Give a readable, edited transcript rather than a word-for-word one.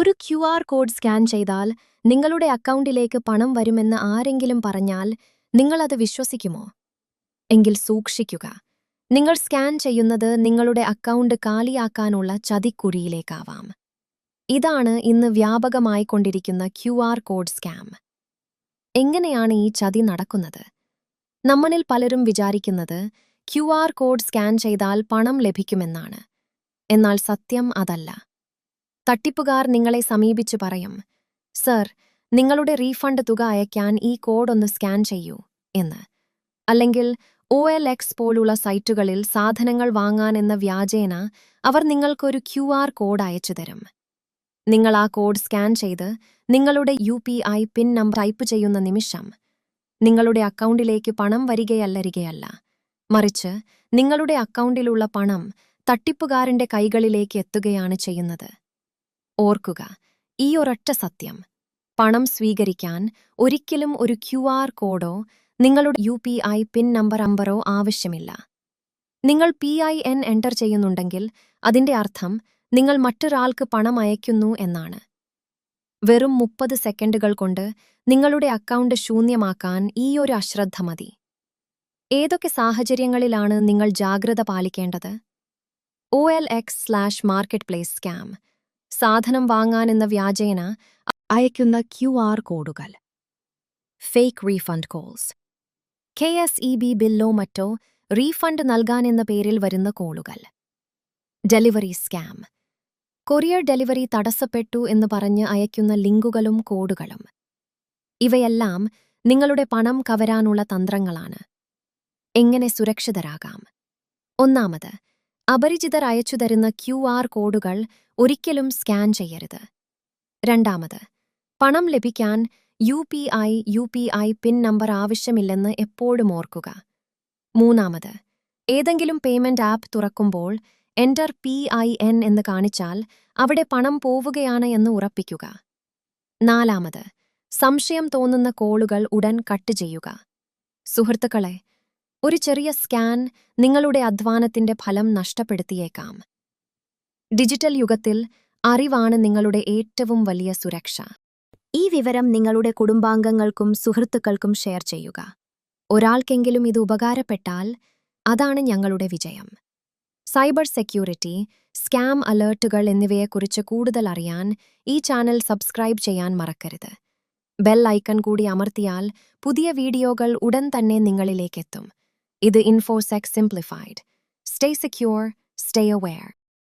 ഒരു QR code scan ചെയ്താൽ നിങ്ങളുടെ അക്കൗണ്ടിലേക്ക് പണം വരുമെന്ന് ആരെങ്കിലും പറഞ്ഞാൽ നിങ്ങളത് വിശ്വസിക്കുമോ? എങ്കിൽ സൂക്ഷിക്കുക. നിങ്ങൾ സ്കാൻ ചെയ്യുന്നത് നിങ്ങളുടെ അക്കൗണ്ട് കാലിയാക്കാനുള്ള ചതിക്കുഴിയിലേക്കാവാം. ഇതാണ് ഇന്ന് വ്യാപകമായിക്കൊണ്ടിരിക്കുന്ന QR കോഡ് സ്കാം. എങ്ങനെയാണ് ഈ ചതി നടക്കുന്നത്? നമ്മളിൽ പലരും വിചാരിക്കുന്നത് QR കോഡ് സ്കാൻ ചെയ്താൽ പണം ലഭിക്കുമെന്നാണ്. എന്നാൽ സത്യം അതല്ല. തട്ടിപ്പുകാർ നിങ്ങളെ സമീപിച്ചു പറയും, സർ, നിങ്ങളുടെ റീഫണ്ട് തുക അയയ്ക്കാൻ ഈ കോഡ് ഒന്ന് സ്കാൻ ചെയ്യൂ എന്ന്. അല്ലെങ്കിൽ OLX പോലുള്ള സൈറ്റുകളിൽ സാധനങ്ങൾ വാങ്ങാൻ എന്ന വ്യാജേന അവർ നിങ്ങൾക്കൊരു QR കോഡ് അയച്ചു തരും. നിങ്ങൾ ആ കോഡ് സ്കാൻ ചെയ്ത് നിങ്ങളുടെ UPI പിൻ നമ്പർ ടൈപ്പ് ചെയ്യുന്ന നിമിഷം നിങ്ങളുടെ അക്കൗണ്ടിലേക്ക് പണം വരികയല്ല, മറിച്ച് നിങ്ങളുടെ അക്കൗണ്ടിലുള്ള പണം തട്ടിപ്പുകാരന്റെ കൈകളിലേക്ക് എത്തുകയാണ് ചെയ്യുന്നത്. ഓർക്കുക, ഈ ഒരൊറ്റ സത്യം: പണം സ്വീകരിക്കാൻ ഒരിക്കലും ഒരു QR കോഡോ നിങ്ങളുടെ UPI പിൻ നമ്പറോ ആവശ്യമില്ല. നിങ്ങൾ PIN എൻ്റർ ചെയ്യുന്നുണ്ടെങ്കിൽ അതിന്റെ അർത്ഥം നിങ്ങൾ മറ്റൊരാൾക്ക് പണം അയയ്ക്കുന്നു എന്നാണ്. വെറും 30 സെക്കൻഡുകൾ കൊണ്ട് നിങ്ങളുടെ അക്കൗണ്ട് ശൂന്യമാക്കാൻ ഈ ഒരു അശ്രദ്ധ മതി. ഏതൊക്കെ സാഹചര്യങ്ങളിലാണ് നിങ്ങൾ ജാഗ്രത പാലിക്കേണ്ടത്? OLX/മാർക്കറ്റ്പ്ലേസ് സ്കാം. സാധനം വാങ്ങാനെന്ന വ്യാജേന അയക്കുന്ന QR കോഡുകൾ. Fake refund calls. KSEB ബില്ലോ മറ്റോ റീഫണ്ട് നൽകാനെന്ന പേരിൽ വരുന്ന കോളുകൾ. Delivery scam. കൊറിയർ ഡെലിവറി തടസ്സപ്പെട്ടു എന്ന് പറഞ്ഞ് അയക്കുന്ന ലിങ്കുകളും കോഡുകളും. ഇവയെല്ലാം നിങ്ങളുടെ പണം കവരാനുള്ള തന്ത്രങ്ങളാണ്. എങ്ങനെ സുരക്ഷിതരാകാം? ഒന്നാമത്, അപരിചിതർ അയച്ചു തരുന്ന QR കോഡുകൾ ഒരിക്കലും സ്കാൻ ചെയ്യരുത്. രണ്ടാമത്, പണം ലഭിക്കാൻ UPI പിൻ നമ്പർ ആവശ്യമില്ലെന്ന് എപ്പോഴും ഓർക്കുക. മൂന്നാമത്, ഏതെങ്കിലും പേയ്മെന്റ് ആപ്പ് തുറക്കുമ്പോൾ എൻ്റർ PIN എന്ന് കാണിച്ചാൽ അവിടെ പണം പോവുകയാണ് എന്ന് ഉറപ്പിക്കുക. നാലാമത്, സംശയം തോന്നുന്ന കോളുകൾ ഉടൻ കട്ട് ചെയ്യുക. സുഹൃത്തുക്കളെ, ഒരു ചെറിയ സ്കാൻ നിങ്ങളുടെ അധ്വാനത്തിന്റെ ഫലം നഷ്ടപ്പെടുത്തിയേക്കാം. ഡിജിറ്റൽ യുഗത്തിൽ അറിവാണ് നിങ്ങളുടെ ഏറ്റവും വലിയ സുരക്ഷ. ഈ വിവരം നിങ്ങളുടെ കുടുംബാംഗങ്ങൾക്കും സുഹൃത്തുക്കൾക്കും ഷെയർ ചെയ്യുക. ഒരാൾക്കെങ്കിലും ഇത് ഉപകാരപ്പെട്ടാൽ അതാണ് ഞങ്ങളുടെ വിജയം. സൈബർ സെക്യൂരിറ്റി, സ്കാം അലേർട്ടുകൾ എന്നിവയെക്കുറിച്ച് കൂടുതൽ അറിയാൻ ഈ ചാനൽ സബ്സ്ക്രൈബ് ചെയ്യാൻ മറക്കരുത്. ബെൽ ഐക്കൺ കൂടി അമർത്തിയാൽ പുതിയ വീഡിയോകൾ ഉടൻ തന്നെ നിങ്ങളിലേക്കെത്തും. ഇത് InfoSec Simplified. Stay secure, stay aware.